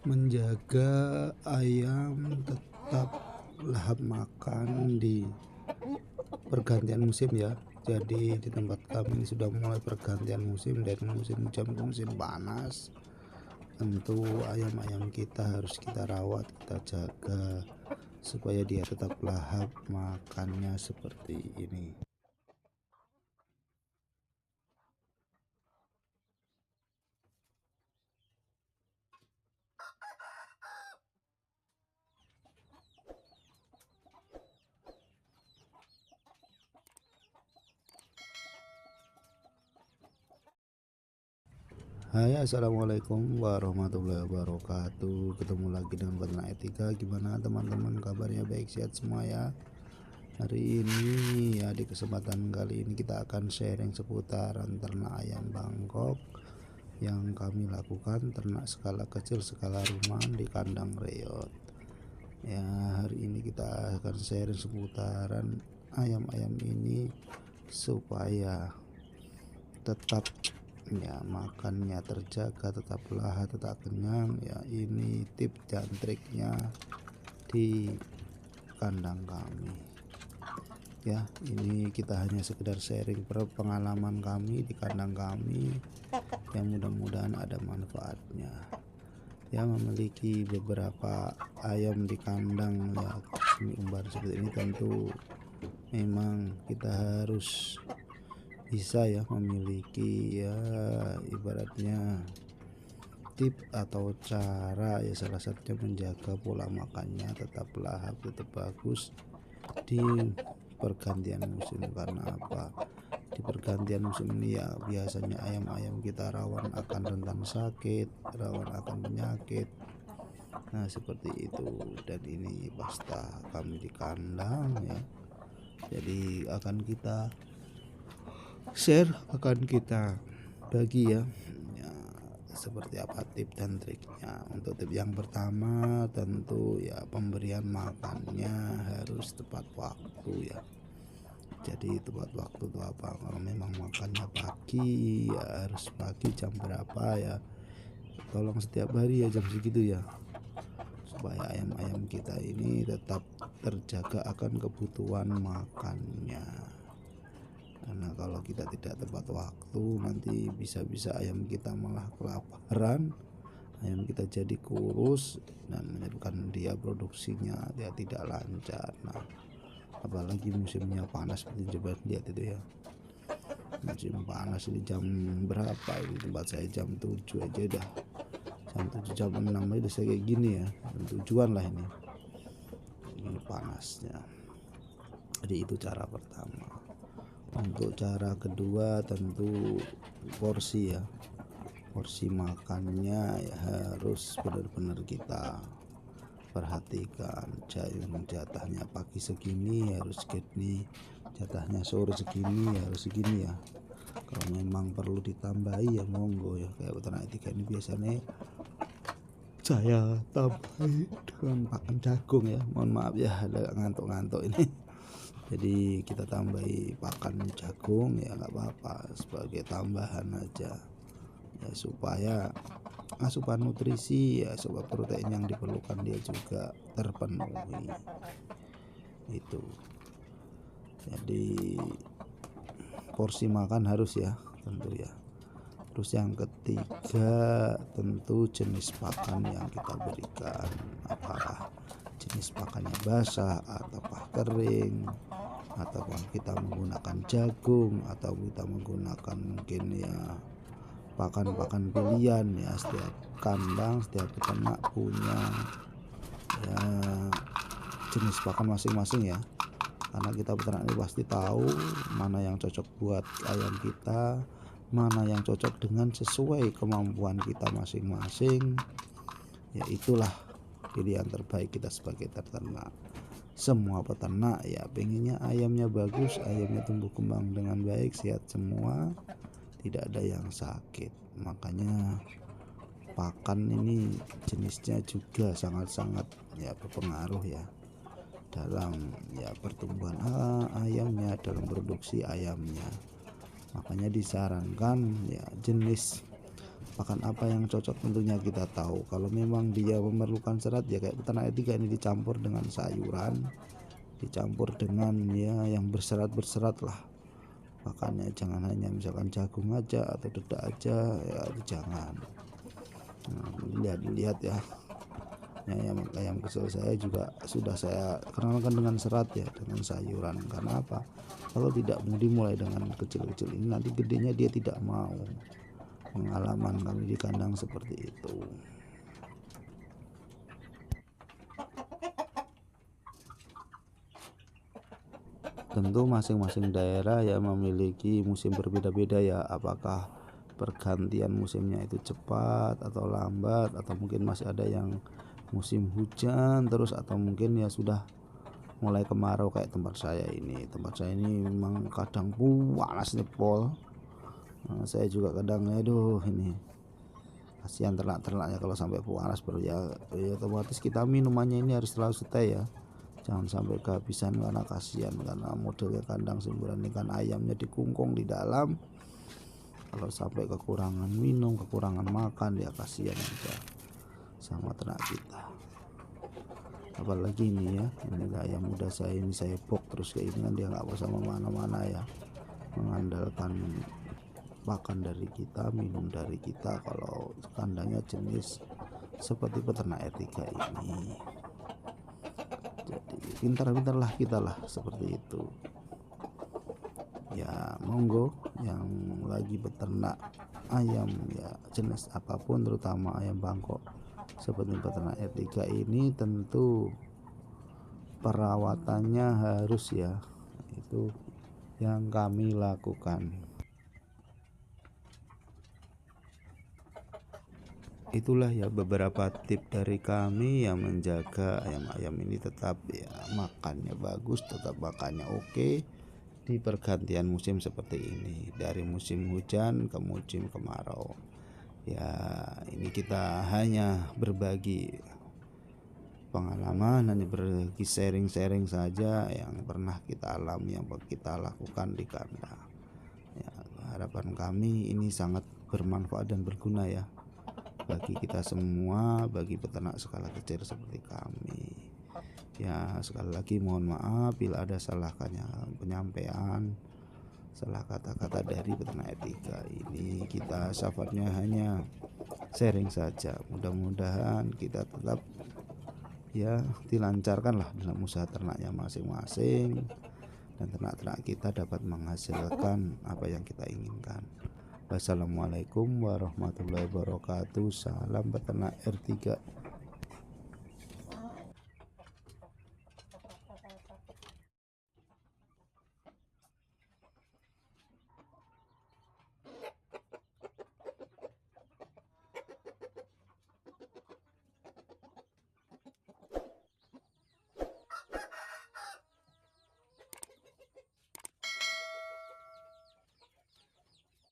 Menjaga ayam tetap lahap makan di pergantian musim ya. Jadi di tempat kami sudah mulai pergantian musim dari musim hujan ke musim panas. Tentu ayam-ayam kita harus kita rawat, kita jaga supaya dia tetap lahap makannya seperti ini. Hai, assalamualaikum warahmatullahi wabarakatuh. Ketemu lagi dengan Peternak Etika. Gimana teman-teman, kabarnya baik, sehat semua ya? Hari ini ya, di kesempatan kali ini kita akan sharing seputaran ternak ayam Bangkok yang kami lakukan, ternak skala kecil, skala rumahan di kandang reot. Ya, hari ini kita akan sharing seputaran ayam-ayam ini supaya tetap ya makannya terjaga, tetap lahap, tetap kenyang ya. Ini tips dan triknya di kandang kami ya. Ini kita hanya sekedar sharing pengalaman kami di kandang kami, yang mudah-mudahan ada manfaatnya ya. Memiliki beberapa ayam di kandang ya, kami umbar seperti ini, tentu memang kita harus bisa ya memiliki ya ibaratnya tip atau cara ya, salah satunya menjaga pola makannya tetap lahap, tetap bagus di pergantian musim. Karena apa? Di pergantian musim ini ya biasanya ayam-ayam kita rawan akan rentan sakit, rawan akan penyakit. Nah seperti itu, dan ini pasta kami di kandang ya. Jadi akan kita share, akan kita bagi ya, seperti apa tips dan triknya. Untuk tip yang pertama tentu ya pemberian makannya harus tepat waktu ya. Jadi tepat waktu itu apa? Kalau memang makannya pagi ya harus pagi, jam berapa ya, tolong setiap hari ya jam segitu ya, supaya ayam-ayam kita ini tetap terjaga akan kebutuhan makannya. Karena kalau kita tidak tepat waktu, nanti bisa-bisa ayam kita malah kelaparan, ayam kita jadi kurus dan menyebabkan dia produksinya dia tidak lancar. Nah apalagi musimnya panas seperti coba lihat itu ya, musim panas ini jam berapa ini, tempat saya jam 7 aja dah, jam 7 jam 6 aja udah saya kayak gini ya, jam 7-an lah ini panasnya. Jadi itu cara pertama. Untuk cara kedua tentu porsi ya, porsi makannya ya harus benar-benar kita perhatikan. Jatahnya pagi segini harus segini, jatahnya sore segini harus segini ya. Kalau memang perlu ditambahi ya monggo ya. Kayak Peternak Etika ini biasanya saya tambahi dengan pakan jagung ya, mohon maaf ya ada ngantuk-ngantuk ini. Jadi kita tambahi pakan jagung ya, nggak apa-apa, sebagai tambahan aja ya, supaya asupan nutrisi ya, sebab protein yang diperlukan dia juga terpenuhi itu. Jadi porsi makan harus ya, tentu ya. Terus yang ketiga tentu jenis pakan yang kita berikan, apakah jenis pakannya basah ataukah kering, ataupun kita menggunakan jagung, atau kita menggunakan mungkin ya pakan-pakan pilihan ya. Setiap kandang, setiap peternak punya ya jenis pakan masing-masing ya, karena kita peternak ini pasti tahu mana yang cocok buat ayam kita, mana yang cocok dengan sesuai kemampuan kita masing-masing ya. Itulah pilihan terbaik kita sebagai peternak. Semua peternak ya pengennya ayamnya bagus, ayamnya tumbuh kembang dengan baik, sehat semua, tidak ada yang sakit. Makanya pakan ini jenisnya juga sangat-sangat ya berpengaruh ya dalam ya pertumbuhan ayamnya, dalam produksi ayamnya. Makanya disarankan ya jenis pakan apa yang cocok tentunya kita tahu. Kalau memang dia memerlukan serat ya kayak peternak etika ini dicampur dengan sayuran, dicampur dengan ya yang berserat lah pakannya, jangan hanya misalkan jagung aja atau dedak aja ya, itu jangan. Nah, lihat ya, ayam kecil saya juga sudah saya kenalkan dengan serat ya, dengan sayuran. Karena apa? Kalau tidak mau dimulai dengan kecil-kecil ini, nanti gedenya dia tidak mau. Pengalaman kami di kandang seperti itu. Tentu masing-masing daerah ya memiliki musim berbeda-beda ya, apakah pergantian musimnya itu cepat atau lambat, atau mungkin masih ada yang musim hujan terus, atau mungkin ya sudah mulai kemarau kayak tempat saya ini. Memang kadang panas pol. Nah, saya juga kadang aduh ini kasihan ternak-ternaknya kalau sampai panas ya otomatis kita minumannya ini harus selalu setai ya, jangan sampai kehabisan karena kasihan, karena modelnya kandang semburan ikan ayamnya dikungkung di dalam. Kalau sampai kekurangan minum, kekurangan makan ya kasihan aja sama ternak kita. Apalagi ini ya, ini ayam muda saya ini saya box terus kayak ini kan dia nggak bisa mana-mana ya, mengandalkan pakan dari kita, minum dari kita kalau kandangnya jenis seperti peternak etika ini. Jadi pintar-pintarlah kita lah seperti itu ya. Monggo yang lagi peternak ayam ya jenis apapun, terutama ayam Bangkok seperti peternak etika ini, tentu perawatannya harus ya, itu yang kami lakukan. Itulah ya beberapa tip dari kami yang menjaga ayam-ayam ini tetap ya makannya bagus, tetap makannya oke di pergantian musim seperti ini, dari musim hujan ke musim kemarau. Ya ini kita hanya berbagi pengalaman, hanya berbagi sharing-sharing saja yang pernah kita alami, yang kita lakukan di kandang. Ya, harapan kami ini sangat bermanfaat dan berguna ya bagi kita semua, bagi peternak skala kecil seperti kami. Ya sekali lagi mohon maaf bila ada salah penyampaian, salah kata-kata dari peternak etika ini. Kita sifatnya hanya sharing saja. Mudah-mudahan kita tetap ya dilancarkan lah dalam usaha ternaknya masing-masing, dan ternak-ternak kita dapat menghasilkan apa yang kita inginkan. Wassalamualaikum warahmatullahi wabarakatuh. Salam peternak R3.